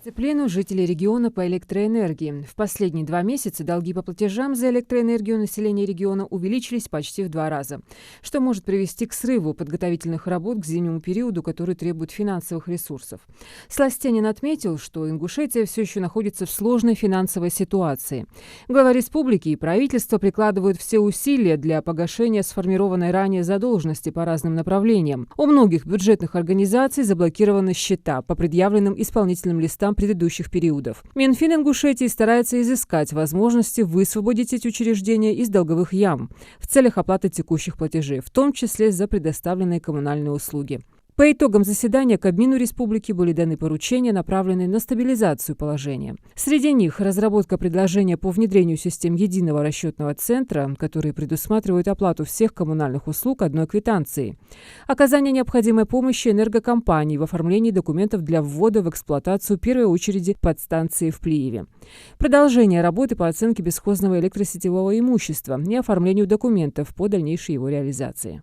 Дисциплину жителей региона по электроэнергии. В последние 2 месяца долги по платежам за электроэнергию населения региона увеличились почти в 2 раза, что может привести к срыву подготовительных работ к зимнему периоду, который требует финансовых ресурсов. Сластенин отметил, что Ингушетия все еще находится в сложной финансовой ситуации. Глава республики и правительство прикладывают все усилия для погашения сформированной ранее задолженности по разным направлениям. У многих бюджетных организаций заблокированы счета по предъявленным исполнительным листам предыдущих периодов. Минфин Ингушетии старается изыскать возможности высвободить эти учреждения из долговых ям в целях оплаты текущих платежей, в том числе за предоставленные коммунальные услуги. По итогам заседания Кабмину республики были даны поручения, направленные на стабилизацию положения. Среди них разработка предложения по внедрению систем единого расчетного центра, которые предусматривают оплату всех коммунальных услуг одной квитанцией, оказание необходимой помощи энергокомпании в оформлении документов для ввода в эксплуатацию первой очереди подстанции в Плиеве, продолжение работы по оценке бесхозного электросетевого имущества и оформлению документов по дальнейшей его реализации.